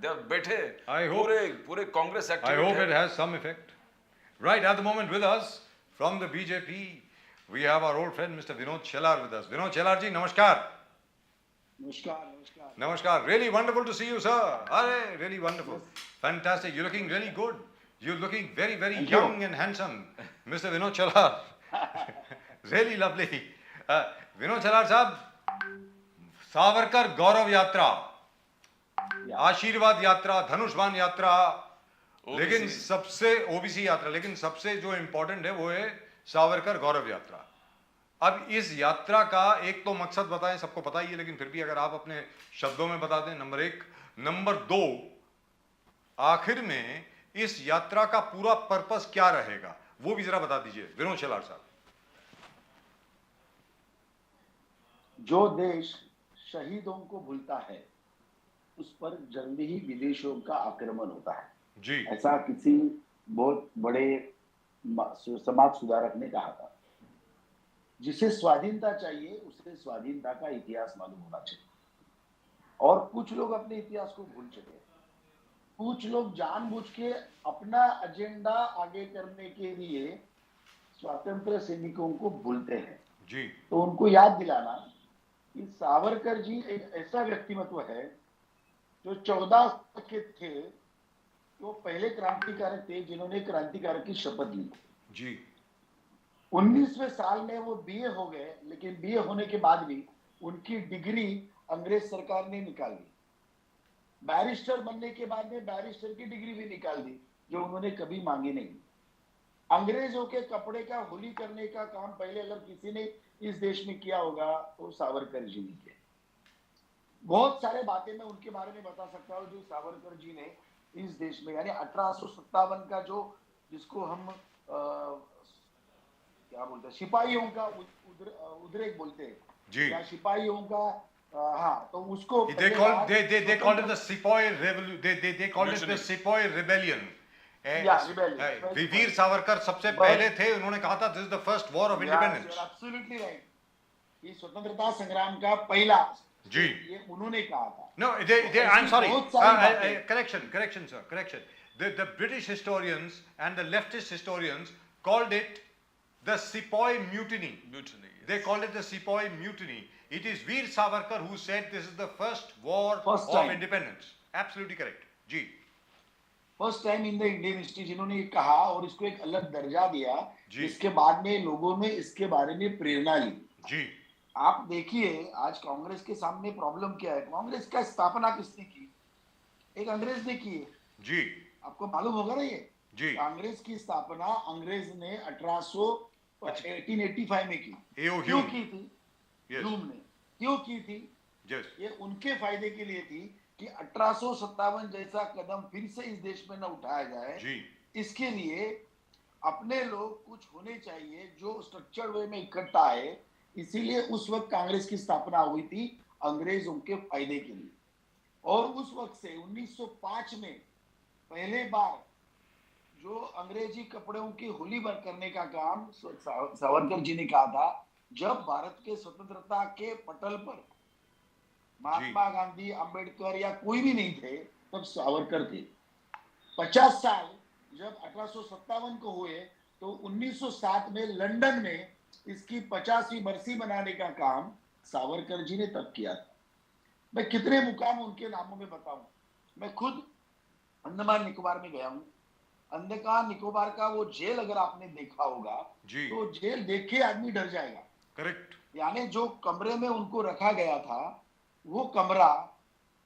They are बैठे I hope- पूरे Congress I activate hope है. it has some effect. Right at the moment with us from the BJP, we have our old friend Mr. Vinod Chelar with us. Vinod Chelar ji, namaskar. नमस्कार Namaskar. Really wonderful to see you, sir. Arey, really wonderful. Fantastic. You're looking really good. You're looking very, very Thank young you. and handsome, Mr. Vinod Chelar. Really lovely. Vinod Chelar साहब, सावरकर गौरव यात्रा, आशीर्वाद यात्रा, धनुष्बाण यात्रा, लेकिन सबसे OBC यात्रा, लेकिन सबसे जो इंपॉर्टेंट है वो है सावरकर गौरव यात्रा. अब इस यात्रा का एक तो मकसद बताएं, सबको पता ही है, लेकिन फिर भी अगर आप अपने शब्दों में बता दें. नंबर 1. नंबर 2, आखिर में इस यात्रा का पूरा पर्पस क्या रहेगा वो भी जरा बता दीजिए विनोद शेलार साहब. जो देश शहीदों को भूलता है उस पर जल्दी ही विदेशियों का आक्रमण होता है जी. ऐसा किसी बहुत बड़े समाज सुधारक ने कहा था. जिसे स्वाधीनता चाहिए उसे स्वाधीनता का इतिहास मालूम होना चाहिए. और कुछ लोग अपने इतिहास को भूल चुके हैं. कुछ लोग जानबूझ के अपना एजेंडा आगे करने के लिए स्वतंत्र सैनिकों को भूलते हैं. जी. तो उनको याद दिलाना कि सावरकर जी एक ऐसा व्यक्तिमत्व है जो 14 के थे. वो पहले क्रांतिकारक थे जिन्होंने क्रांतिकारक की शपथ ली. जी. 19वें साल में वो बीए हो गए, लेकिन बीए होने के बाद भी उनकी डिग्री अंग्रेज सरकार ने निकाल दी. बैरिस्टर बनने के बाद में बैरिस्टर की डिग्री भी निकाल दी जो उन्होंने कभी मांगी नहीं. अंग्रेजों के कपड़े का होली करने का काम पहले अगर किसी ने इस देश में किया होगा तो सावरकर जी ने किया. बहुत सारे बातें मैं उनके बारे में बता सकता हूँ जो सावरकर जी ने इस देश में, यानी 1857 का जो जिसको हम क्या बोलते हैं, सिपाहियों का उद्रेक बोलते हैं जी. या सिपाहियों का हाँ, तो उसको they called it the Sepoy Revolution. They called it the Sepoy Rebellion. rebellion. Veer Savarkar सबसे पहले थे. उन्होंने कहा था this is the first war of independence. Absolutely right. ये स्वतंत्रता संग्राम का पहला जी. ये उन्होंने कहा था. No, I'm sorry. बहुत सारी बातें. Correction, sir. Correction. The British historians and the leftist historians called it the Sepoy Mutiny. They called it the Sepoy Mutiny. It is Veer Savarkar who said this is the first war of independence. Absolutely correct. जी. First time in the Indian history जिन्होंने ये कहा और इसको एक अलग दर्जा दिया. इसके बाद में लोगों ने इसके बारे में प्रेरणा ली. जी. आप देखिए आज कांग्रेस के सामने प्रॉब्लम क्या है. कांग्रेस का स्थापना किसने की? एक अंग्रेज ने की है. जी. आपको मालूम होगा ना ये. जी. कांग्रेस की स्थापना अंग्रेज ने 1885 में की. क्यों की थी? Yes. ने क्यों की थी? Yes. ये उनके फायदे के लिए थी कि 1857 जैसा कदम फिर से इस देश में न उठाया जाए. जी. इसके लिए अपने लोग कुछ होने चाहिए जो स्ट्रक्चर्ड वे में इकट्ठा है. इसीलिए उस वक्त कांग्रेस की स्थापना हुई थी अंग्रेजों के फायदे के लिए. और उस वक्त से 1905 में पहले बार जो अंग्रेजी कपड़ों की होली बंद करने का काम सावरकर जी ने कहा था. जब भारत के स्वतंत्रता के पटल पर महात्मा गांधी, अंबेडकर या कोई भी नहीं थे तब सावरकर थे. 50 साल जब 1857 को हुए तो 1907 में लंदन में इसकी 50वीं बरसी मनाने का काम सावरकर जी ने तब किया था. मैं कितने मुकाम उनके नामों में बताऊं. मैं खुद अंडमान निकोबार में गया हूं. अंडमान निकोबार का वो जेल अगर आपने देखा होगा तो जेल देख के आदमी डर जाएगा. करेक्ट. यानी जो कमरे में उनको रखा गया था वो कमरा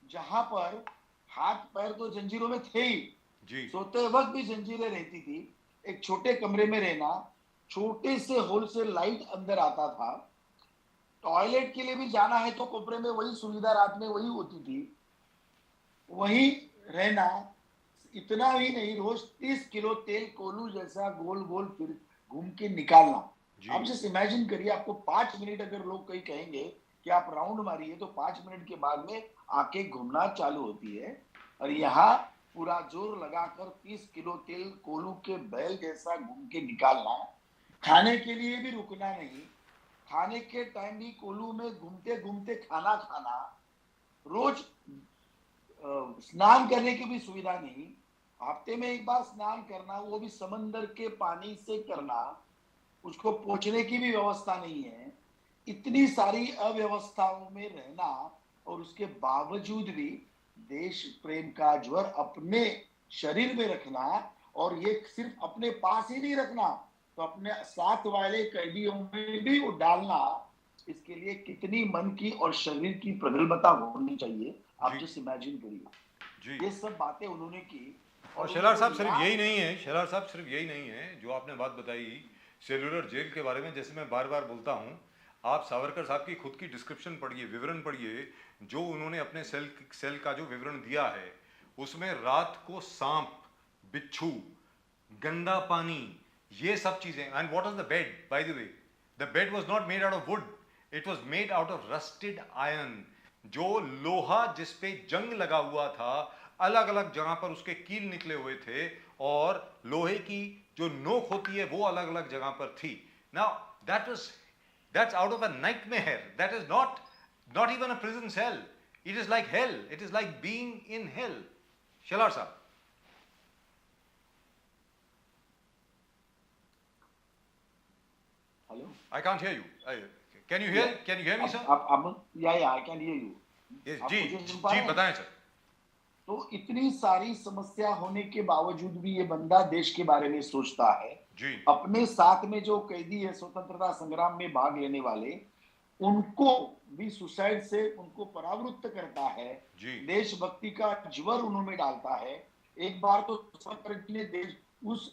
जहां पर हाथ पैर तो जंजीरों में थे ही. जी. सोते वक्त भी जंजीरें रहती थी. एक छोटे कमरे में रहना, छोटे से होल से लाइट अंदर आता था. टॉयलेट के लिए भी जाना है तो कमरे में वही सुविधा रात में वही होती थी. वही रहना. इतना ही नहीं, रोज 30 किलो तेल कोलू जैसा गोल गोल फिर घूम के निकालना. आप जस्ट इमेजिन करिए, आपको 5 मिनट अगर लोग कहीं कहेंगे कि आप राउंड मारिए तो 5 मिनट के बाद में आंखें घूमना चालू होती है. और यहाँ पूरा जोर लगाकर 30 किलो तेल कोलू के बैल जैसा घूम के निकालना. खाने के लिए भी रुकना नहीं. खाने के टाइम भी कोलू में घूमते घूमते खाना खाना. रोज स्नान करने की भी सुविधा नहीं, हफ्ते में एक बार स्नान करना, वो भी समंदर के पानी से करना, उसको पोंछने की भी व्यवस्था नहीं है। इतनी सारी अव्यवस्थाओं में रहना और उसके बावजूद भी देश प्रेम का ज्वर अपने शरीर में रखना, और ये सिर्फ अपने पास ही नहीं रखना, तो अपने साथ वाले कैदियों में भी वो डालना, इसके लिए कितनी मन की और शरीर की प्रगल्भता होनी चाहिए, आप जी जस्ट इमेजिन करिए। जी। ये सब बातें उन्होंने की और और शेलार उनको साहब सिर्फ याद। यही नहीं है, शेलार साहब सिर्फ यही नहीं है जो आपने बात बताई सेलुलर जेल के बारे में। जैसे मैं बार बार बोलता हूँ, आप सावरकर साहब की खुद की डिस्क्रिप्शन पढ़िए, विवरण पढ़िए, जो उन्होंने अपने सेल का जो विवरण दिया है, उसमें रात को सांप, बिच्छू, गंदा पानी, ये सब चीजें। And what was the bed, by the way? The bed was not made out of would, it was made out of rusted iron. जो लोहा जिस पे जंग लगा हुआ था, अलग अलग जगह पर उसके कील निकले हुए थे, और लोहे की जो नोक होती है वो अलग अलग जगह पर थी। Now that's out of a nightmare. That is not even a prison cell. It is like hell. It is like being in hell. Shalar sahab, hello, I can't hear you. Can you hear? Can you hear me, sir? आप या आई can hear you. Yes, आप जी मुझे सुन पा जी रहे हैं? बताएं sir. तो इतनी सारी समस्या होने के बावजूद भी ये बंदा देश के बारे में सोचता है। जी अपने साथ में जो कैदी है स्वतंत्रता संग्राम में भाग लेने वाले, उनको भी सुसाइड से उनको परावृत्त करता है, जी देशभक्ति का ज्वर उन्होंने डालता है। एक बार तो सावरकर जी ने देश उस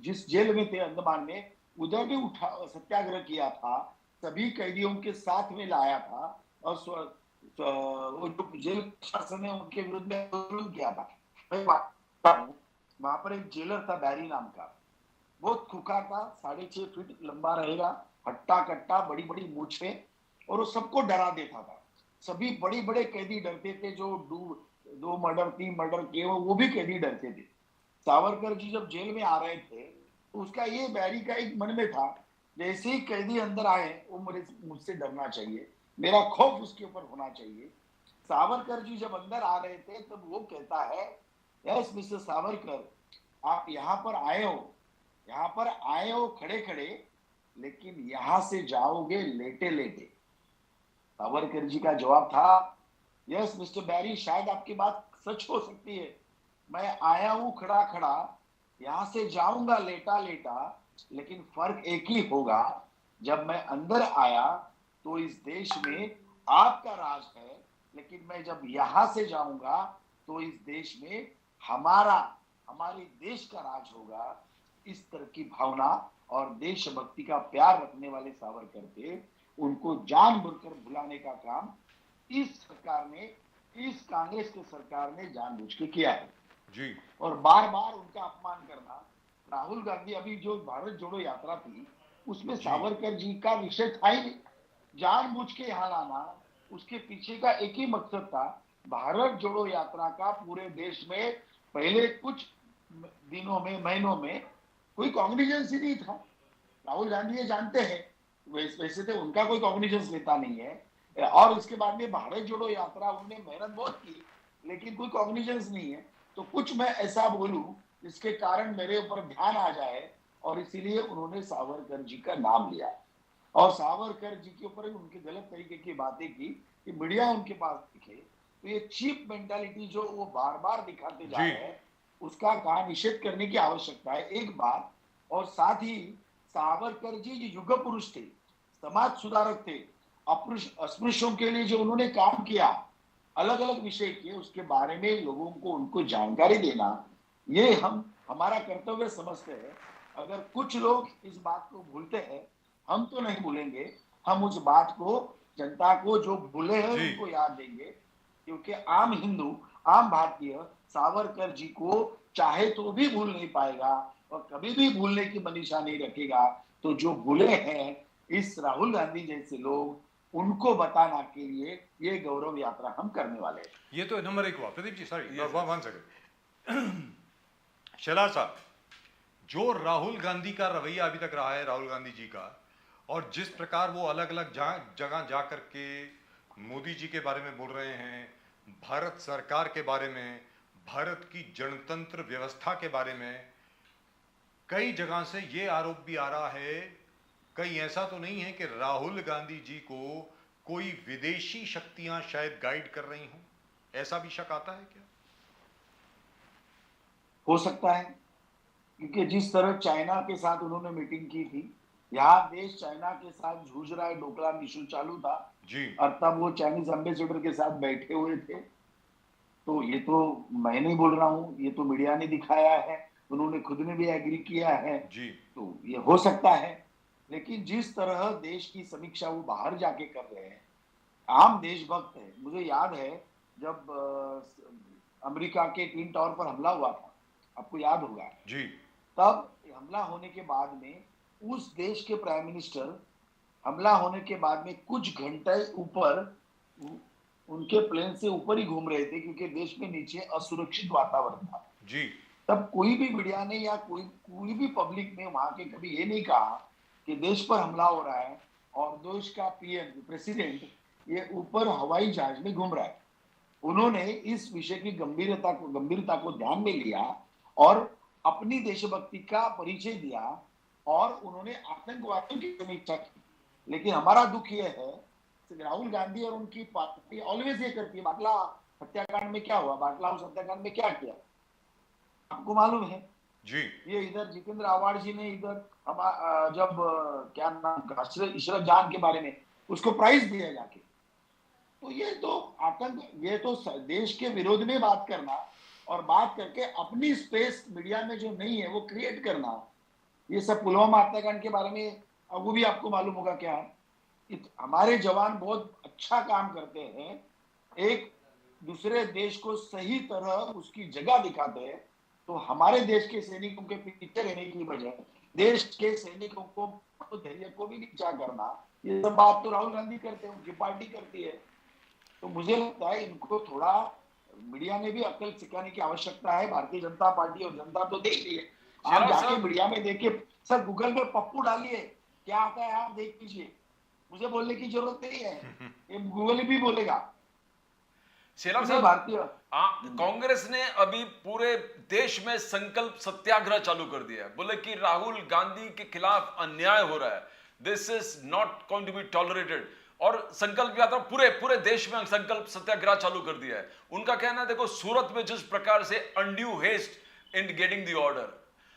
जिस जेल में थे अंडमान में, उधर भी उठा सत्याग्रह किया था, सभी कैदियों के साथ में लाया था, और वो जो जेल प्रशासन है उनके विरुद्ध में आंदोलन किया था। मैं वहां पर एक जेलर था बैरी नाम का, बहुत खुखार था, 6.5 फीट लंबा रहेगा, हट्टा कट्टा, बड़ी बड़ी मूछे, और वो सबको डरा देता था। सभी बड़े बड़े कैदी डरते थे, जो 2 मर्डर 3 मर्डर किए वो भी कैदी डरते थे। सावरकर जी जब जेल में आ रहे थे, तो उसका ये बैरी का एक मन में था, जैसे ही कैदी अंदर आए वो मुझसे डरना चाहिए, मेरा खौफ उसके ऊपर होना चाहिए। सावरकर जी जब अंदर आ रहे थे तब वो कहता है, यस मिस्टर सावरकर, आप यहाँ पर आए हो खड़े खड़े, लेकिन यहां से जाओगे लेटे लेटे। सावरकर जी का जवाब था, यस मिस्टर बैरी, शायद आपकी बात सच हो सकती है, मैं आया हूं खड़ा खड़ा, यहां से जाऊंगा लेटा लेटा, लेकिन फर्क एक ही होगा, जब मैं अंदर आया तो इस देश में आपका राज है, लेकिन मैं जब यहां से जाऊंगा तो इस देश में हमारे देश का राज होगा। इस तरह की भावना और देशभक्ति का प्यार रखने वाले सावरकर थे। उनको जानबूझकर भुलाने का काम इस कांग्रेस की सरकार ने जानबूझ के किया है, जी और बार बार उनका अपमान करना। राहुल गांधी अभी जो भारत जोड़ो यात्रा थी, उसमें जी सावरकर जी का विषय था ही नहीं, जानबूझ के यहाँ लाना, उसके पीछे का एक ही मकसद था, भारत जोड़ो यात्रा का पूरे देश में पहले कुछ दिनों में महीनों में कोई कॉग्निजेंस ही नहीं था। राहुल गांधी ये जानते हैं, वैसे तो उनका कोई कॉग्निजेंस लेता नहीं है, और इसके बाद में भारत जोड़ो यात्रा उन्होंने मेहनत बहुत की, लेकिन कोई कॉग्निजेंस नहीं है। तो कुछ मैं ऐसा बोलूं जिसके कारण मेरे ऊपर ध्यान आ जाए, और इसीलिए उन्होंने सावरकर जी का नाम लिया, और सावरकर जी के ऊपर उनके गलत तरीके की बातें की कि मीडिया उनके पास दिखे। तो ये चीप मेंटालिटी जो वो बार बार दिखाते जा जी रहे हैं, उसका का निषेध करने की आवश्यकता है एक बार। और साथ ही सावरकर जी जो युग पुरुष थे, समाज सुधारक थे, अस्पृश्यों के लिए जो उन्होंने काम किया, अलग अलग विषय किए, उसके बारे में लोगों को उनको जानकारी देना, ये हमारा कर्तव्य समझते हैं। अगर कुछ लोग इस बात को भूलते हैं, हम तो नहीं भूलेंगे, हम उस बात को जनता को जो भूले हैं जी उनको याद देंगे, क्योंकि आम हिंदू, आम भारतीय सावरकर जी को चाहे तो भी भूल नहीं पाएगा, और कभी भी भूलने की मनीषा नहीं रखेगा। तो जो भूले हैं इस राहुल गांधी जैसे लोग, उनको बताना के लिए ये गौरव यात्रा हम करने वाले हैं। ये तो नंबर 1 हुआ। Pradeep ji sorry, Yes, one second. Shelar sahab, जो राहुल गांधी का रवैया अभी तक रहा है, राहुल गांधी जी का, और जिस प्रकार वो अलग अलग जगह जा करके मोदी जी के बारे में बोल रहे हैं, भारत सरकार के बारे में, भारत की जनतंत्र व्यवस्था के बारे में कई जगह से ये आरोप भी आ रहा है, कहीं ऐसा तो नहीं है कि राहुल गांधी जी को कोई विदेशी शक्तियां शायद गाइड कर रही हों? ऐसा भी शक आता है क्या? हो सकता है, क्योंकि जिस तरह चाइना के साथ उन्होंने मीटिंग की थी, यहाँ देश चाइना के साथ जूझ रहा है, डोकलाम इशू चालू था जी और तब वो चाइनीज एम्बेसडर के साथ बैठे हुए थे। तो ये तो मैं नहीं बोल रहा हूँ, ये तो मीडिया ने दिखाया है, उन्होंने खुद ने भी एग्री किया है। जी तो ये हो सकता है, लेकिन जिस तरह देश की समीक्षा वो बाहर जाके कर रहे हैं, आम देशभक्त है। मुझे याद है जब अमेरिका के ट्विन टावर पर हमला हुआ था, आपको याद होगा, जी तब हमला होने के बाद में उस देश के प्राइम मिनिस्टर हमला होने के बाद में कुछ घंटे ऊपर उनके प्लेन से ऊपर ही घूम रहे थे, क्योंकि देश में नीचे असुरक्षित वातावरण था। जी तब कोई भी मीडिया ने या कोई भी पब्लिक ने वहां के कभी ये नहीं कहा कि देश पर हमला हो रहा है और देश का पीएम प्रेसिडेंट ये ऊपर हवाई जहाज में घूम रहा है। उन्होंने इस विषय की गंभीरता को ध्यान में लिया और अपनी देशभक्ति का परिचय दिया और उन्होंने आतंकवादियों की समीक्षा की। लेकिन हमारा दुख यह है, राहुल गांधी और उनकी पार्टी ऑलवेज ये करती है, बाटला हत्याकांड में क्या हुआ, बाटला हाउस हत्याकांड में क्या किया, आपको मालूम है। जी ये इधर जितेंद्र आव्हाड जी ने इधर जब क्या नाम का इशरत जहां के बारे में उसको प्राइज दिया जाके, तो ये तो आतंक, ये तो देश के विरोध में बात करना और बात करके अपनी स्पेस मीडिया में जो नहीं है वो क्रिएट करना। ये सब पुलवामा हत्याकांड के बारे में वो भी आपको मालूम होगा क्या है। हमारे जवान बहुत अच्छा काम करते हैं, एक दूसरे देश को सही तरह उसकी जगह दिखाते हैं। तो हमारे देश के सैनिकों के पीछे रहने की बजाय देश के सैनिकों को धैर्य को भी नीचा करना, ये सब बात तो राहुल गांधी करते हैं, उनकी पार्टी करती है। तो मुझे लगता है इनको थोड़ा मीडिया ने भी अकल सिखाने की आवश्यकता है। भारतीय जनता पार्टी और जनता तो देख रही है, आप जाके मीडिया में देखिए, सर गूगल में पप्पू डालिए, क्या आता है आप देख लीजिए, मुझे बोलने की जरूरत नहीं है, ये गूगल भी बोलेगा। शेलार साहब, कांग्रेस ने अभी पूरे देश में संकल्प सत्याग्रह चालू कर दिया है, बोले कि राहुल गांधी के खिलाफ अन्याय हो रहा है, this is not going to be tolerated. और संकल्प यात्रा पूरे देश में संकल्प सत्याग्रह चालू कर दिया है। उनका कहना है, देखो सूरत में जिस प्रकार से undue haste in getting the order,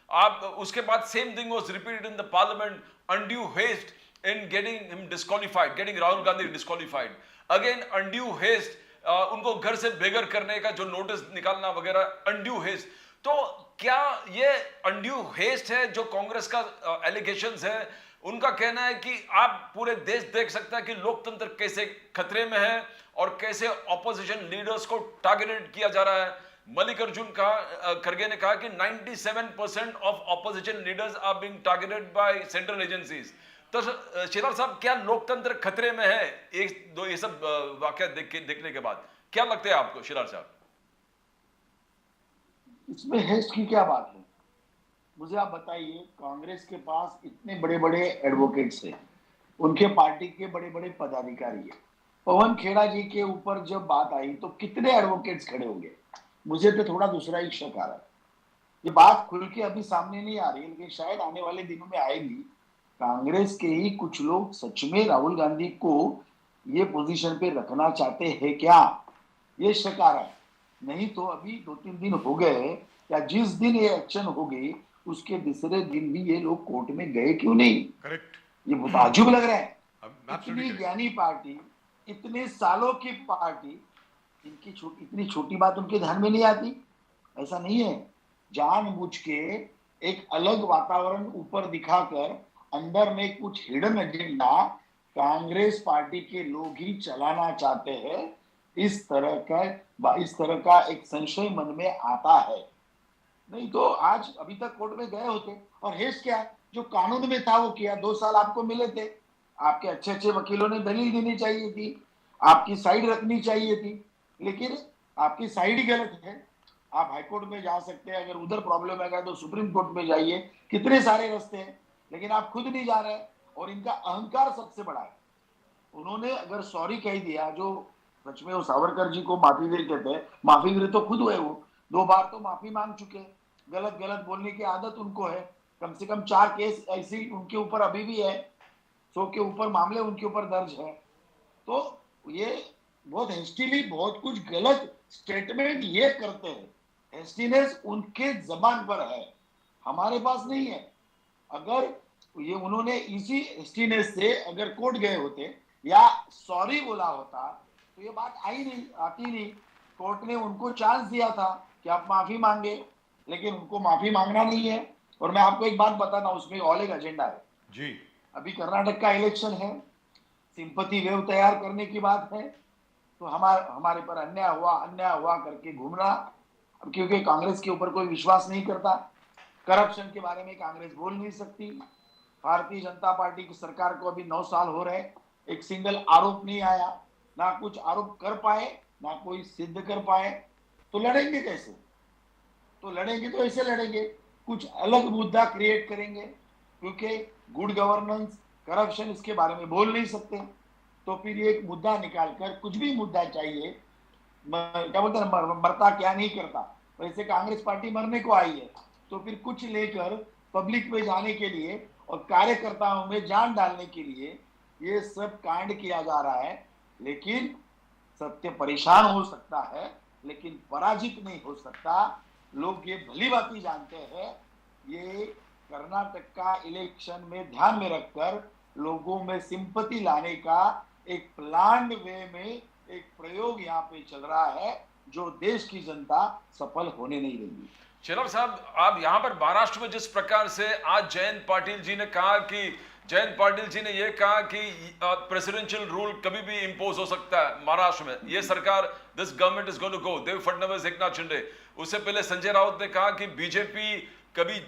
आप उसके बाद same thing was repeated in the parliament, अनड्यू हेस्ट in getting him disqualified, getting Rahul Gandhi disqualified, again undue haste, उनको घर से बेघर करने का जो नोटिस निकालना वगैरह, undue haste। तो क्या ये undue haste है जो कांग्रेस का एलिगेशंस है? उनका कहना है कि आप पूरे देश देख सकता है कि लोकतंत्र कैसे खतरे में है और कैसे ऑपोजिशन लीडर्स को टारगेटेड किया जा रहा है। मल्लिकार्जुन खड़गे ने कहा कि 97% of opposition leaders are being targeted by central agencies. तो शेलार साहब, क्या लोकतंत्र खतरे में है एक दो ये सब वाकया देखने के बाद? क्या लगता है आपको शेलार साहब? इसमें हेस्ट की क्या बात है, मुझे आप बताइए। कांग्रेस के पास इतने बड़े बड़े एडवोकेट्स हैं, उनके पार्टी के बड़े बड़े पदाधिकारी है। पवन खेड़ा जी के ऊपर जब बात आई तो कितने एडवोकेट्स खड़े होंगे। मुझे तो थोड़ा दूसरा ही शक आ रहा है। ये बात खुल के अभी सामने नहीं आ रही, लेकिन शायद आने वाले दिनों में आएगी। कांग्रेस के ही कुछ लोग सच में राहुल गांधी को ये पोजीशन पे रखना चाहते हैं क्या, ये शक आ रहा है। नहीं तो अभी 2-3 दिन हो गए, या जिस दिन ये एक्शन हो गई उसके दूसरे दिन भी ये लोग कोर्ट में गए क्यों नहीं? करेक्ट, ये बहुत अजीब लग रहा है। Absolutely इतनी correct. ज्ञानी पार्टी, इतने सालों की पार्टी, इनकी इतनी छोटी बात उनके ध्यान में नहीं आती। ऐसा नहीं है, जानबूझ के एक अलग वातावरण ऊपर दिखाकर अंदर में कुछ हिडन एजेंडा कांग्रेस पार्टी के लोग ही चलाना चाहते हैं। इस तरह का एक संशय मन में आता है। नहीं तो आज अभी तक कोर्ट में गए होते। और हेस क्या, जो कानून में था वो किया। 2 साल आपको मिले थे, आपके अच्छे अच्छे वकीलों ने दलील देनी चाहिए थी, आपकी साइड रखनी चाहिए थी, लेकिन आपकी साइड ही गलत है। आप हाईकोर्ट में जा सकते हैं, अगर उधर प्रॉब्लम है तो सुप्रीम कोर्ट में जाइए, कितने सारे रास्ते हैं, लेकिन आप खुद नहीं जा रहे। और इनका अहंकार सबसे बड़ा है। उन्होंने अगर सॉरी कह दिया, जो सच में वो सावरकर जी को माफीवीर कहते हैं। माफीवीर तो खुद हुए, वो 2 बार तो माफी मांग चुके। गलत गलत बोलने की आदत उनको है। कम से कम 4 केस ऐसी उनके ऊपर अभी भी है, 100 के ऊपर मामले उनके ऊपर दर्ज है। तो ये बहुत हेस्टीली बहुत कुछ गलत स्टेटमेंट ये करते हैं। हेस्टीनेस उनके जबान पर है, हमारे पास नहीं है। अगर ये उन्होंने इसी हेस्टीनेस से अगर कोर्ट गए होते या सॉरी बोला होता तो ये बात आती नहीं। कोर्ट ने उनको चांस दिया था कि आप माफी मांगे, लेकिन उनको माफी मांगना नहीं है। और मैं आपको एक बात बताना, उसमें ऑल एक एजेंडा है जी। अभी कर्नाटक का इलेक्शन है, सिंपैथी वेव तैयार करने की बात है। तो हमारे पर अन्याय हुआ करके घूमना। अब क्योंकि कांग्रेस के ऊपर कोई विश्वास नहीं करता, करप्शन के बारे में कांग्रेस बोल नहीं सकती। भारतीय जनता पार्टी की सरकार को अभी 9 साल हो रहे, एक सिंगल आरोप नहीं आया, ना कुछ आरोप कर पाए ना कोई सिद्ध कर पाए। तो लड़ेंगे कैसे? तो लड़ेंगे तो ऐसे लड़ेंगे, कुछ अलग मुद्दा क्रिएट करेंगे, क्योंकि गुड गवर्नेंस करप्शन इसके बारे में बोल नहीं सकते। तो फिर ये एक मुद्दा निकालकर, कुछ भी मुद्दा चाहिए, क्या बोलते हैं, मरता क्या नहीं करता, वैसे कांग्रेस पार्टी मरने को आई है। तो फिर कुछ लेकर पब्लिक में जाने के लिए और कार्यकर्ताओं में जान डालने के लिए ये सब कांड किया जा रहा है। लेकिन सत्य परेशान हो सकता है, लेकिन पराजित नहीं हो सकता। लोग ये भली भांति जानते हैं। ये कर्नाटक का इलेक्शन में ध्यान में रखकर लोगों में सिंपैथी लाने का एक प्लान्ड वे में एक प्रयोग यहाँ पे चल रहा है, जो देश की जनता सफल होने नहीं देगी। शेलार साहब, आप यहां पर महाराष्ट्र में जिस प्रकार से आज जयंत पाटिल जी ने कहा कि जयंत पाटिल जी ने यह कहा कि प्रेसिडेंशियल रूल कभी भी इंपोज हो सकता है महाराष्ट्र में, यह सरकार, this government is going to go, Dev Fadnavis, Eknath Shinde. उससे पहले संजय राउत ने कहा कि बीजेपी कभी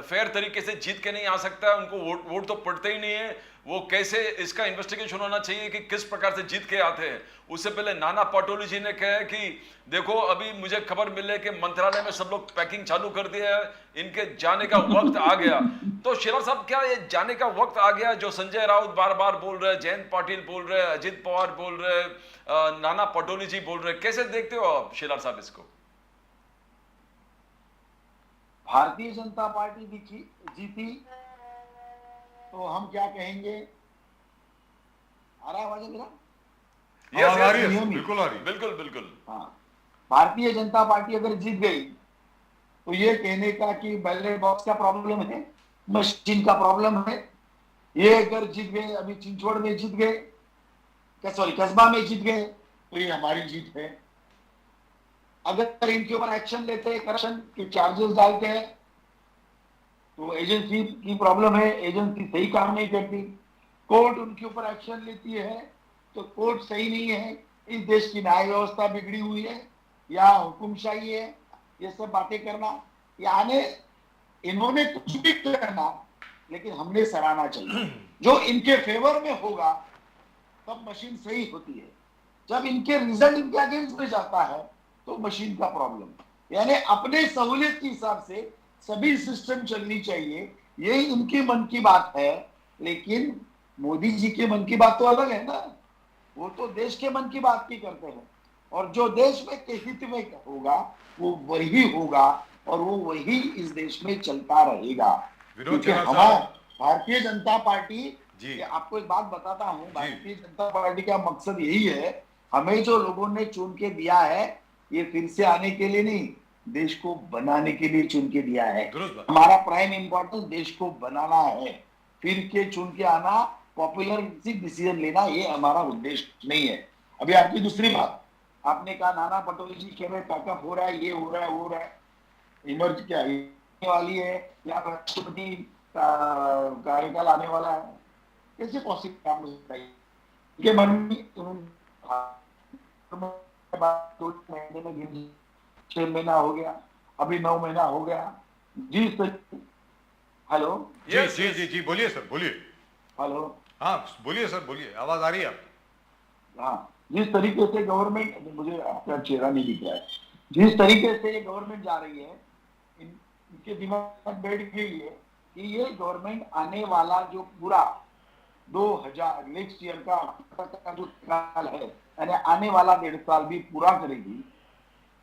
फेयर तरीके से जीत के नहीं आ सकता, उनको वोट तो पड़ते ही नहीं है, वो कैसे, इसका इन्वेस्टिगेशन होना चाहिए कि किस प्रकार से जीत के आते हैं। उससे पहले नाना पटोले जी ने कहा कि देखो अभी मुझे खबर मिले कि मंत्रालय में सब लोग पैकिंग चालू कर दिया है, इनके जाने का वक्त आ गया। तो शेलार साहब, क्या ये जाने का वक्त आ गया जो संजय राउत बार बार बोल रहे हैं, जयंत पाटिल बोल रहे हैं, अजित पवार बोल रहे हैं, नाना पटोले जी बोल रहे हैं, कैसे देखते हो आप शेलार साहब इसको? भारतीय जनता पार्टी जीती तो हम क्या कहेंगे? आ रहा है आवाज मेरा? बिल्कुल आ रही, बिल्कुल बिल्कुल। हाँ, भारतीय जनता पार्टी अगर जीत गई तो ये कहने का कि बैलेट बॉक्स का प्रॉब्लम है, मशीन का प्रॉब्लम है। ये अगर जीत गए, अभी चिंचवड़ में जीत गए, कस्बा में जीत गए, तो ये हमारी जीत है। अगर इनके ऊपर एक्शन लेते हैं, करप्शन के चार्जेस डालते हैं, तो एजेंसी की प्रॉब्लम है, एजेंसी सही काम नहीं करती। कोर्ट उनके ऊपर एक्शन लेती है तो कोर्ट सही नहीं है। इस देश की न्याय व्यवस्था बिगड़ी हुई है या हुकुमशाही है, ये सब बातें करना, यानी इन्होंने कुछ भी करना, लेकिन हमने सराहना चाहिए। जो इनके फेवर में होगा तब मशीन सही होती है। जब इनके रिजल्ट इनके अगेंस्ट में जाता है तो मशीन का प्रॉब्लम। यानी अपने सहूलियत के हिसाब से सभी सिस्टम चलनी चाहिए, यही इनके मन की बात है। लेकिन मोदी जी के मन की बात तो अलग है ना, वो तो देश के मन की बात भी करते हैं। और जो देश में के हित में होगा वो वही होगा और वो वही इस देश में चलता रहेगा। क्योंकि हमारा भारतीय जनता पार्टी, आपको एक बात बताता हूं, भारतीय जनता पार्टी का मकसद यही है, हमें जो लोगों ने चुन के दिया है ये फिर से आने के लिए नहीं, देश को बनाने के लिए चुन के दिया है। हमारा प्राइम इंपॉर्टेंस देश को बनाना है, फिर के चुन के आना, पॉपुलर डिसीजन लेना, ये हमारा उद्देश्य नहीं है। अभी आपकी दूसरी बात, आपने कहा नाना पटोले जी कह रहे पैकअप हो रहा है, ये हो रहा है, वो हो रहा है, इमर्ज क्या वाली है या राष्ट्रपति कार्यकाल आने वाला है, कैसे पॉसिबल? आप मुझे बताइए। मन में 2 महीने में 6 महीना हो गया, अभी 9 महीना हो गया। जी सर, हेलो। जी जी जी जी, बोलिए सर, बोलिए। हेलो, हाँ बोलिए सर, बोलिए, आवाज आ रही है आपकी। हाँ, जिस तरीके से गवर्नमेंट, मुझे आपका चेहरा नहीं दिख रहा है, जिस तरीके से ये गवर्नमेंट जा रही है, इनके दिमाग में बैठ गई है कि ये गवर्नमेंट आने वाला जो पूरा 2000 नेक्स्ट ईयर का जो साल है, यानी आने वाला 1.5 साल भी पूरा करेगी,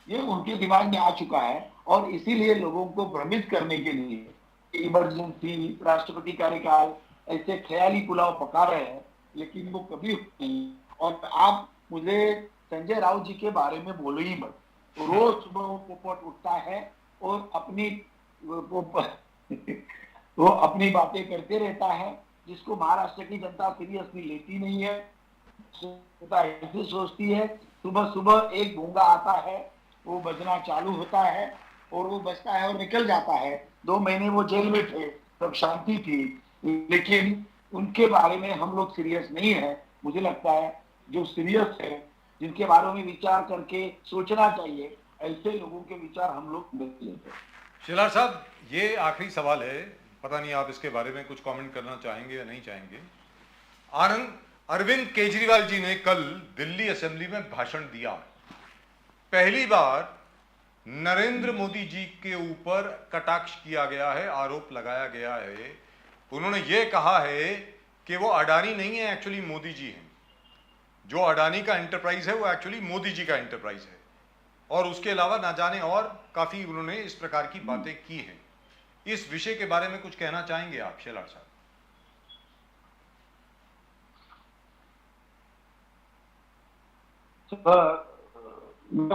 ये उनके दिमाग में आ चुका है। और इसीलिए लोगों को भ्रमित करने के लिए इमरजेंसी, राष्ट्रपति कार्यकाल, ऐसे ख्याली पुलाव पका रहे हैं, लेकिन वो कभी नहीं। और आप मुझे संजय राउत जी के बारे में बोलो ही मत। रोज सुबह वो पोपट उठता है और वो अपनी बातें करते रहता है, जिसको महाराष्ट्र की जनता सीरियसली लेती नहीं है। ऐसे सोचती है, सुबह सुबह एक भूंगा आता है, वो बजना चालू होता है और वो बजता है और निकल जाता है। 2 महीने वो जेल में थे, तब शांति थी, लेकिन उनके बारे में हम लोग सीरियस नहीं है। मुझे लगता है जो सीरियस है, जिनके बारे में विचार करके सोचना चाहिए, ऐसे लोगों के विचार हम लोग देख लेते हैं। शेलार साहब, ये आखिरी सवाल है, पता नहीं आप इसके बारे में कुछ कमेंट करना चाहेंगे या नहीं चाहेंगे। अरविंद केजरीवाल जी ने कल दिल्ली असेंबली में भाषण दिया। पहली बार नरेंद्र मोदी जी के ऊपर कटाक्ष किया गया है, आरोप लगाया गया है। उन्होंने ये कहा है कि वो अडानी नहीं है, एक्चुअली मोदी जी हैं। जो अडानी का एंटरप्राइज है वो एक्चुअली मोदी जी का एंटरप्राइज है। और उसके अलावा ना जाने और काफी उन्होंने इस प्रकार की बातें की हैं। इस विषय के बारे में कुछ कहना चाहेंगे आप शेलार साहब?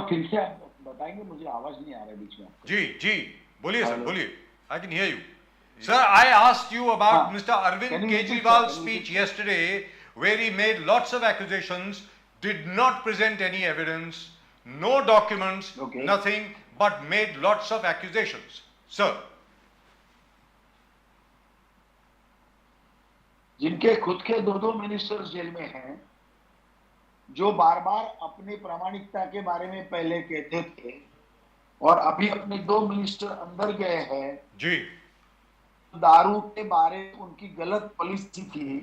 फिर से बताएंगे, मुझे आवाज नहीं आ रहा है बीच में। जी बोलिए सर, बोलिए। I can hear you sir. I asked you about Mr Arvind Kejriwal speech yesterday where he made lots of accusations, did not present any evidence, no documents, nothing, but made lots of accusations. Sir. जिनके खुद के 2 ministers jail में हैं, जो बार बार अपनी प्रामाणिकता के बारे में पहले कहते थे और अभी अपने 2 मिनिस्टर अंदर गए हैं जी। दारू के बारे में उनकी गलत पॉलिसी थी,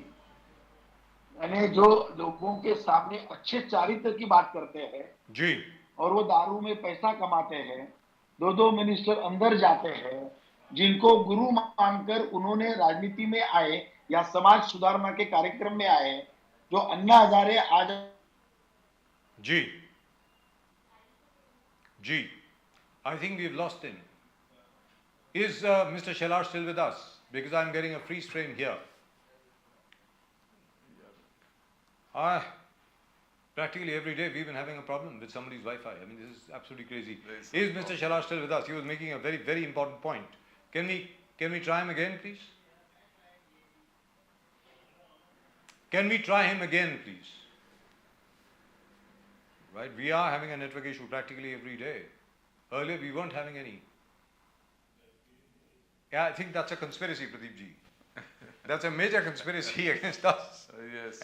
यानी जो लोगों के सामने अच्छे चारित्र की बात करते हैं जी, और वो दारू में पैसा कमाते हैं। 2 मिनिस्टर अंदर जाते हैं, जिनको गुरु मानकर उन्होंने राजनीति में आए या समाज सुधारना के कार्यक्रम में आए, जो अन्ना हजारे आज जी जी। I think we've lost him. Is Mr. Shelar still with us? Because I'm getting a freeze frame here. Practically every day we've been having a problem with somebody's Wi-Fi. I mean, this is absolutely crazy. Is Mr. Shelar still with us? He was making a very, very important point. Can we try him again, please? Can we try him again, please? Right, we are having a network issue practically every day. Earlier we weren't having any. Yeah, I think that's a conspiracy, Pradeep ji. That's a major conspiracy against us. Yes.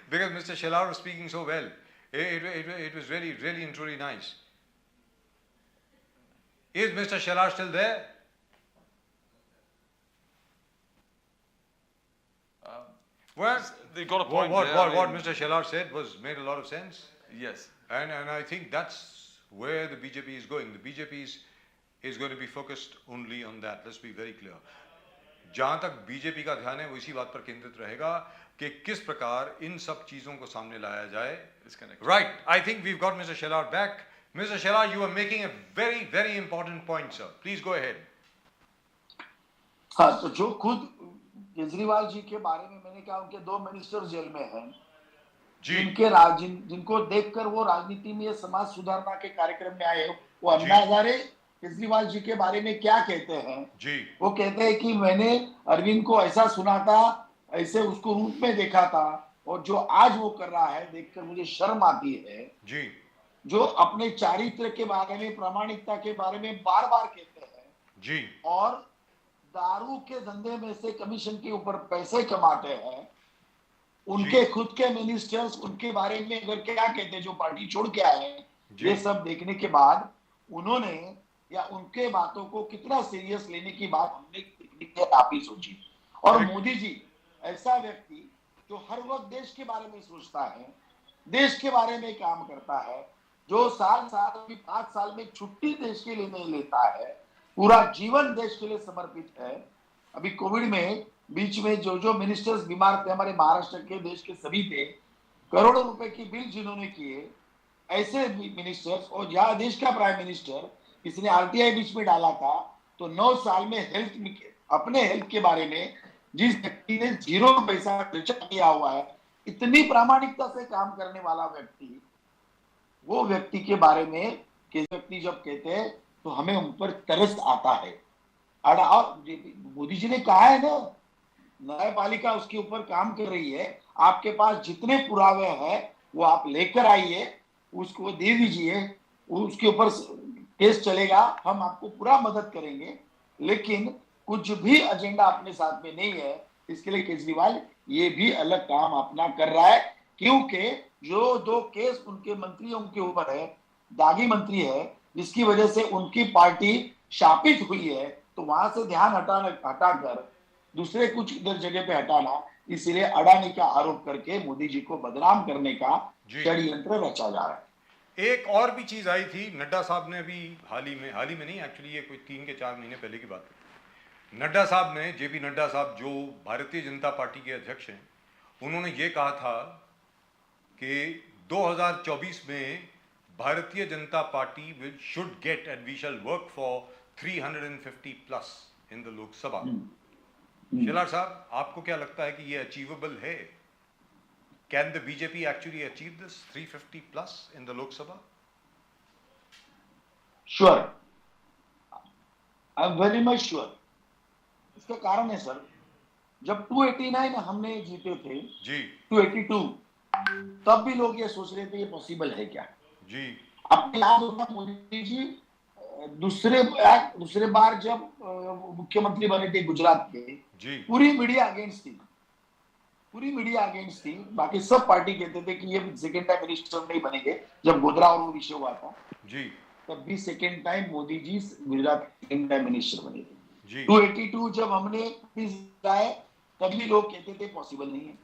Because Mr. Shelar was speaking so well. It was really, really and truly nice. Is Mr. Shelar still there? Well, they got a point what there. Mr. Shelar said made a lot of sense. Yes. And I think that's where the BJP is going. The BJP is going to be focused only on that. Let's be very clear. जहां तक BJP का ध्यान है वो इसी बात पर केंद्रित रहेगा कि किस प्रकार इन सब चीजों को सामने लाया जाए. Right. I think we've got Mr. Shelar back. Mr. Shelar, you are making a very, very important point, sir. Please go ahead. हाँ, तो जो खुद केजरीवाल जी के बारे में मैंने कहा, उनके 2 मिनिस्टर जेल में हैं, जिनको देखकर वो राजनीति में समाज सुधारना के कार्यक्रम में आए. वो अन्ना हजारे केजरीवाल जी के बारे में क्या कहते हैं जी. वो कहते हैं कि मैंने अरविंद को ऐसा सुना था, ऐसे उसको रूप में देखा था, और जो आज वो कर रहा है देखकर मुझे शर्म आती है जी. जो अपने चारित्र के बारे में, प्रामाणिकता के बारे में बार बार कहते हैं जी, और दारू के धंधे में से कमीशन के ऊपर पैसे कमाते हैं. उनके खुद के मिनिस्टर्स उनके बारे में अगर क्या कहते हैं, जो पार्टी छोड़ के आए, ये सब देखने के बाद उन्होंने या उनके बातों को कितना सीरियस लेने की बात हमने आप ही सोची. और मोदी जी ऐसा व्यक्ति जो हर वक्त देश के बारे में सोचता है, देश के बारे में काम करता है, जो साल 5 साल में छुट्टी देश के लिए नहीं लेता है, पूरा जीवन देश के लिए समर्पित है. अभी कोविड में बीच में जो जो मिनिस्टर्स बीमार थे हमारे महाराष्ट्र के, देश के सभी थे, करोड़ों रुपए की बिल जिन्होंने किए, ऐसे मिनिस्टर्स, और जहां देश का प्राइम मिनिस्टर, इसने आरटीआई बीच में डाला था, तो 9 साल में अपने हेल्थ के बारे में जिस व्यक्ति ने 0 पैसा खर्चा किया हुआ है, इतनी प्रामाणिकता से काम करने वाला व्यक्ति, वो व्यक्ति के बारे में व्यक्ति जब कहते हैं तो हमें उन पर तरस आता है। और मोदी जी ने कहा है ना, न्यायपालिका उसके ऊपर काम कर रही है, आपके पास जितने पुरावे हैं वो आप लेकर आइए, उसको दे दीजिए, उसके ऊपर केस चलेगा, हम आपको पूरा मदद करेंगे। लेकिन कुछ भी एजेंडा अपने साथ में नहीं है, इसके लिए केजरीवाल ये भी अलग काम अपना कर रहा है, क्योंकि जो 2 केस उनके मंत्रियों के ऊपर है, दागी मंत्री है, जिसकी वजह से उनकी पार्टी शापित हुई है, तो वहां से ध्यान हटाकर दूसरे कुछ इधर जगह पे हटाना, इसलिए अडानी का आरोप करके मोदी जी को बदनाम करने का षड्यंत्र रचा जा रहा है। एक और भी चीज आई थी, नड्डा साहब ने अभी हाल ही में नहीं, एक्चुअली ये कोई 3 के 4 महीने पहले की बात है, नड्डा साहब ने, जेपी नड्डा साहब जो भारतीय जनता पार्टी के अध्यक्ष हैं, उन्होंने ये कहा था कि 2024 में Bharatiya Janata party should get and we shall work for 350 plus in the Lok Sabha. Shelar sahab, आपको क्या लगता है कि ये अचीवेबल है? Can the BJP actually achieve this 350 plus in the Lok Sabha? Sure, I am very much sure. इसका कारण है सर, जब 289 हमने जीते थे जी, 282, तब भी लोग ये सोच रहे थे ये पॉसिबल है क्या जी। आपको याद होगा मोदी जी दूसरे बार जब मुख्यमंत्री बने थे गुजरात के, पूरी मीडिया अगेंस्ट थी, बाकी सब पार्टी कहते थे कि ये सेकेंड टाइम मिनिस्टर नहीं बनेंगे। जब गोधरा और वो विषय हुआ था जी, तब भी second time Modi ji Gujarat second time minister बने थे। 282 जब हमने आए तब भी लोग कहते थे पॉसिबल नहीं है।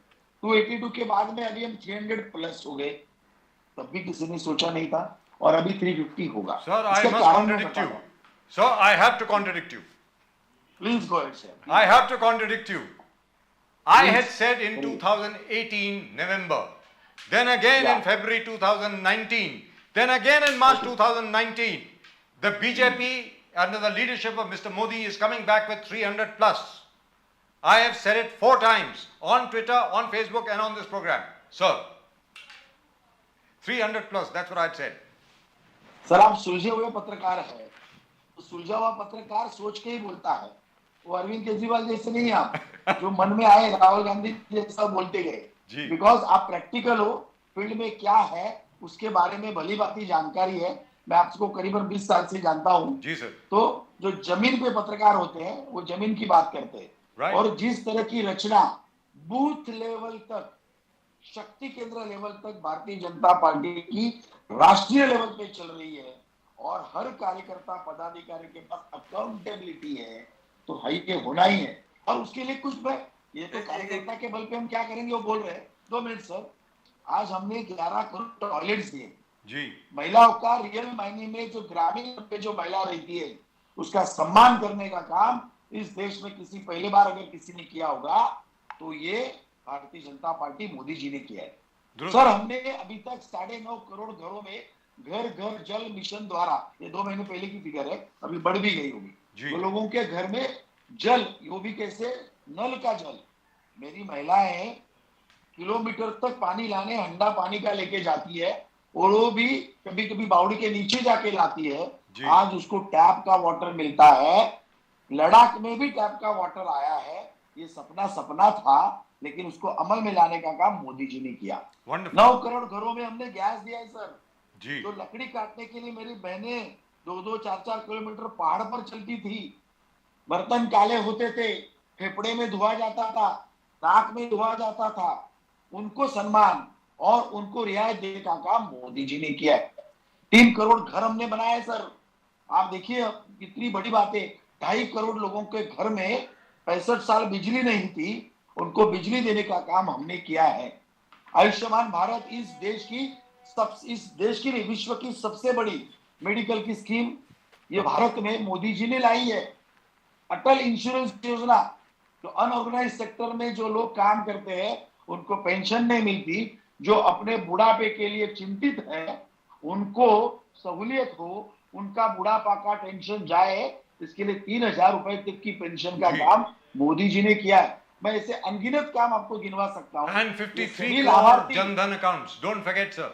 282 के बाद में अभी हम 300 प्लस हो गए, तब भी किसी ने सोचा नहीं था, और अभी 350 होगा। Sir, I must contradict you. Sir, I have to contradict you. Please go ahead, sir. I have to contradict you. I had said in 2018 November, then again in February 2019, then again in March 2019, the BJP under the leadership of Mr. Modi is coming back with 300 plus. I have said it 4 times on Twitter, on Facebook and on this program. Sir, 300 plus, that's what I said. Sir, आप सुलझे हुए पत्रकार है, तो सुलझा हुआ पत्रकार सोच के ही बोलता है। वो अरविंद केजरीवाल जैसे नहीं आप, जो मन में आए राहुल गांधी जैसा बोलते गए। बिकॉज आप प्रैक्टिकल हो, फील्ड में क्या है उसके बारे में भली भांति जानकारी है। मैं आपको करीबन 20 साल से जानता हूँ जी सर। तो जो जमीन पे पत्रकार होते हैं वो जमीन की बात करते हैं, और जिस तरह की रचना बूथ लेवल तक, शक्ति केंद्र लेवल तक भारतीय जनता पार्टी की राष्ट्रीय लेवल पे चल रही है, और हर कार्यकर्ता पदाधिकारी के पास अकाउंटेबिलिटी है, तो ये होना ही है। और उसके लिए कुछ ये तो कार्यकर्ता के बल पे हम क्या करेंगे वो बोल रहे हैं। 2 मिनट सर, आज हमने 11 करोड़ टॉयलेट्स दिए जी, महिलाओं का रियल मायने में जो ग्रामीण पे जो महिला रहती है उसका सम्मान करने का काम इस देश में पहली बार अगर किसी ने किया होगा तो ये भारतीय जनता पार्टी मोदी जी ने किया है। सर, हमने अभी तक 9.5 करोड़ घरों में घर घर जल मिशन द्वारा, ये 2 महीने पहले की फिगर है, अभी बढ़ भी गई होगी, तो लोगों के घर में जल, वो भी कैसे, नल का जल। मेरी महिलाएं किलोमीटर तक पानी लाने हंडा पानी का लेके जाती है, और वो भी कभी कभी बावड़ी के नीचे जाके लाती है। आज उसको टैप का वाटर मिलता है, लद्दाख में भी टैप का वाटर आया है। ये सपना था, लेकिन उसको अमल में लाने का काम मोदी जी ने किया। 9 करोड़ घरों में हमने गैस दिया है सर जी। तो लकड़ी काटने के लिए मेरी बहनें 2-2, 4-4 किलोमीटर पहाड़ पर चलती थी, बर्तन काले होते थे, फेफड़े में धुआ जाता था, नाक में धुआ जाता था, उनको सम्मान और उनको रियायत देने का काम मोदी जी ने किया है। 3 करोड़ घर हमने बनाए सर। आप देखिए कितनी बड़ी बात है, 2.5 करोड़ लोगों के घर में 65 साल बिजली नहीं थी, उनको बिजली देने का काम हमने किया है। आयुष्मान भारत इस देश की नहीं, विश्व की सबसे बड़ी मेडिकल की स्कीम ये भारत में मोदी जी ने लाई है। अटल इंश्योरेंस योजना तो अनऑर्गेनाइज सेक्टर में जो लोग काम करते हैं उनको पेंशन नहीं मिलती, जो अपने बुढ़ापे के लिए चिंतित है उनको सहूलियत हो, उनका बुढ़ापा का टेंशन जाए, इसके लिए 3,000 रुपए तक की पेंशन का जी। काम मोदी जी ने किया है। मैं ऐसे अनगिनत काम आपको गिनवा सकता हूँ। And ये 53 सभी crore लाभार्थी Jan Dhan accounts. Don't forget, sir.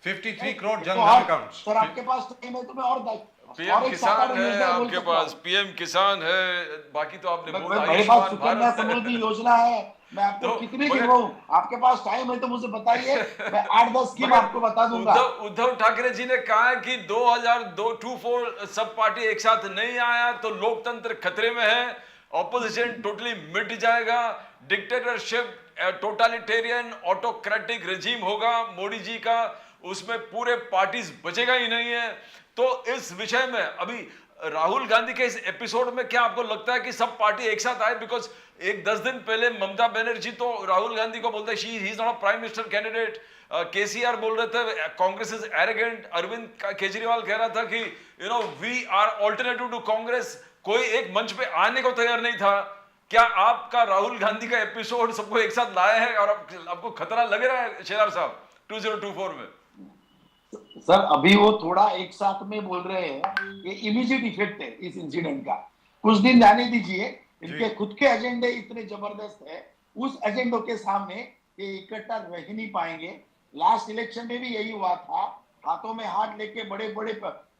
53 crore तो Jan और Dhan accounts. सर आपके पास टाइम है तो मैं और पीएम एक सात आठ किसान है योजनाएं बोल आपके सकता पास, हूं। पीएम किसान है, बाकी तो आपने बोला मेरे पास आयुष्मान सुकन्या भारत समृद्धि है। योजना है, मैं आपको तो कितनी मगर- गिनवाऊं? आपके पास टाइम है तो मुझे बताइए, मैं 8-10 स्कीम मगर आपको बता दूंगा। उद्धव ठाकरे जी ने कहा है कि 2024 सब पार्टी एक साथ नहीं आया तो लोकतंत्र खतरे में है, ऑपोजिशन टोटली मिट जाएगा, डिक्टेटरशिप टोटलिटेरियन ऑटोक्रेटिक रेजिम होगा मोदी जी का, उसमें पूरे पार्टीज बचेगा ही नहीं है। तो इस विषय में अभी राहुल गांधी के इस एपिसोड में क्या आपको लगता है कि सब पार्टी एक साथ आए? बिकॉज एक 10 दिन पहले ममता बनर्जी तो राहुल गांधी को बोलते ही is not a prime minister candidate, KCR बोल रहे थे कांग्रेस इज एरोगेंट, अरविंद केजरीवाल कह रहा था कि we are alternative to Congress, कोई एक मंच पे आने को तैयार नहीं था। क्या आपका राहुल गांधी का एपिसोड सबको एक साथ लाया है और आपको खतरा लग रहा है शेलार साहब 2024 में? सर अभी वो थोड़ा एक साथ में बोल रहे हैं, ये इमीडिएट इफेक्ट है इस इंसिडेंट का, कुछ दिन जाने दीजिए, इनके खुद के एजेंडे इतने जबरदस्त है, उस एजेंडों के सामने ये इकट्ठा रह नहीं पाएंगे। लास्ट इलेक्शन में भी यही हुआ था, हाथों में हाथ लेके बड़े बड़े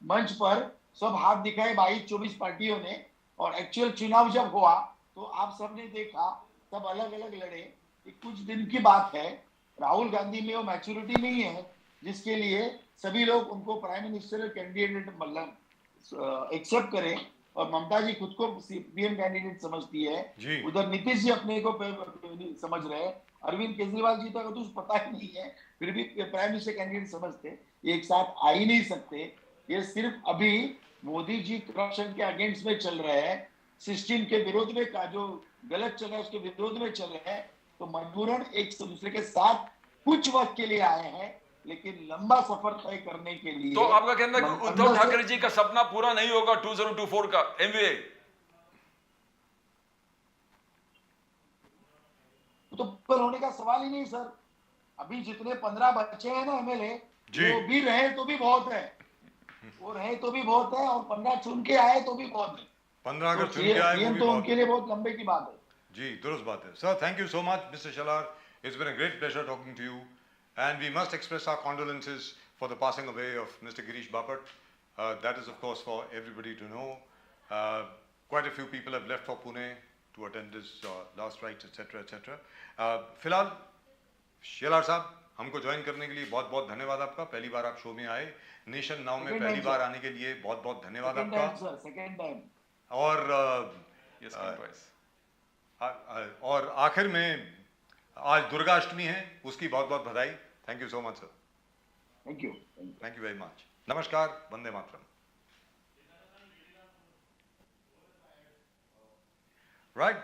मंच पर सब हाथ दिखाए 22-24 पार्टियों ने, और एक्चुअल चुनाव जब हुआ तो आप सबने देखा सब अलग अलग लड़े। ये कुछ दिन की बात है, राहुल गांधी में वो मैच्योरिटी नहीं है जिसके लिए सभी लोग उनको प्राइम मिनिस्टर कैंडिडेट मतलब एक्सेप्ट करें, और ममता जी खुद को पीएम कैंडिडेट समझती है, उधर नीतीश जी अपने को समझ रहे हैं, अरविंद केजरीवाल जी तक तो पता ही नहीं है, फिर भी प्राइम मिनिस्टर कैंडिडेट समझते, ये एक साथ आ ही नहीं सकते। ये सिर्फ अभी मोदी जी करप्शन के अगेंस्ट में चल रहे हैं, सिस्टम के विरोध में का जो गलत चल रहा है उसके विरोध में चल रहे हैं, तो मजबूरन एक दूसरे के साथ कुछ वक्त के लिए आए हैं, लेकिन लंबा सफर तय करने के लिए। तो आपका कहना है कि उद्धव ठाकरे जी का सपना पूरा नहीं होगा 2024 का एमवीए? तो पर होने का सवाल ही नहीं सर, अभी जितने 15 बच्चे हैं ना एमएलए, वो भी रहे तो भी बहुत है, वो रहे तो भी बहुत है, और 15 चुन के आए तो भी बहुत है। 15 अगर चुन के आए तो उनके लिए बहुत लंबे की बात है। जी दुरुस्त बात है sir. Thank you so much Mr Shelar, it's been a great pleasure talking to you, and we must express our condolences for the passing away of Mr. Girish Bapat. That is of course for everybody to know. Quite a few people have left for Pune to attend his last rites, etc. etc. फिलहाल शेलार साहब हमको join करने के लिए बहुत बहुत धन्यवाद आपका, पहली बार आप शो में आए, नेशन नाउ में पहली बार आने के लिए बहुत बहुत धन्यवाद आपका। Second time. और आखिर में आज दुर्गाष्टमी है, उसकी बहुत बहुत बधाई। Thank you so much sir. Thank you very much. नमस्कार, Vande Mataram. Right,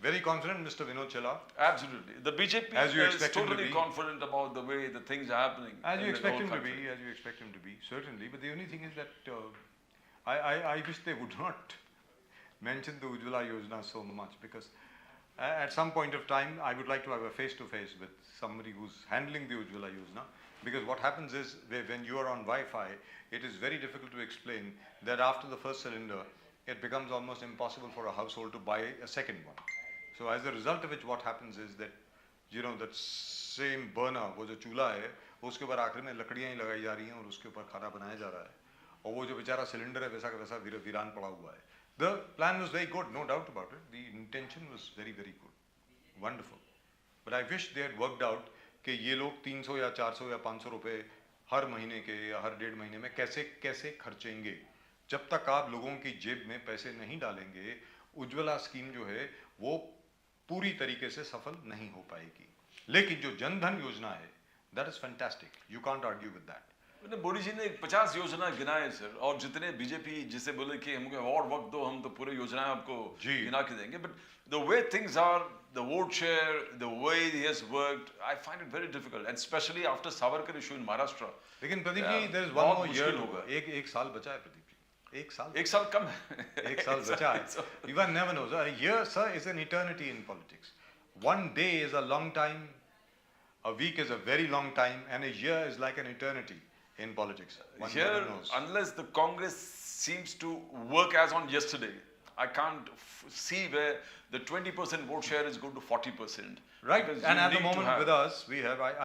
very confident Mr. Vinod Chela. Absolutely, the BJP is totally confident about the way the things are happening, as you expect him to be, as you expect him to be, certainly. But the only thing is that I wish they would not mention the Ujjwala Yojana so much, because at some point of time I would like to have a face-to-face with somebody who's handling the Ujjwala Yojana, because what happens is when you are on Wi-Fi, it is very difficult to explain that after the first cylinder it becomes almost impossible for a household to buy a second one. So as a result of which what happens is that that same burner, वो जो चूल्हा है उसके ऊपर आखिर में लकड़ियाँ ही लगाई जा रही हैं और उसके ऊपर खाना बनाया जा रहा है, और वो जो बेचारा सिलेंडर है वैसा का वैसा वीरान पड़ा हुआ है। The plan was very good, no doubt about it. The intention was very very good, wonderful. But I wish they had worked out कि ये लोग 300 या 400 या 500 रुपए हर महीने के या हर 1.5 महीने में कैसे कैसे खर्चेंगे। जब तक आप लोगों की जेब में पैसे नहीं डालेंगे, उज्ज्वला स्कीम जो है वो पूरी तरीके से सफल नहीं हो पाएगी। लेकिन जो जनधन योजना है, that is fantastic. You can't argue with that. Modi ji ने 50 योजना गिनाए सर, और जितने बीजेपी जिसे बोले कि हमको और वक्त दो, हम तो पूरे योजनाएं आपको गिना के देंगे, but the way things are, the vote share, the way he has worked, I find it very difficult, and specially after Savarkar issue in Maharashtra. लेकिन Pradeep ji, there is one more year होगा, एक साल बचा है प्रदीप जी। एक साल एक साल कम है एक साल बचा है. One never knows. A year, sir, is an eternity in politics. One day is a long time, a week is a very long time, and a year is like an eternity in politics. One Here, never knows. unless the Congress seems to work as on yesterday, I can't see where the 20% vote share is going to 40%. Right, Because and you at the need to moment have- with us, we have,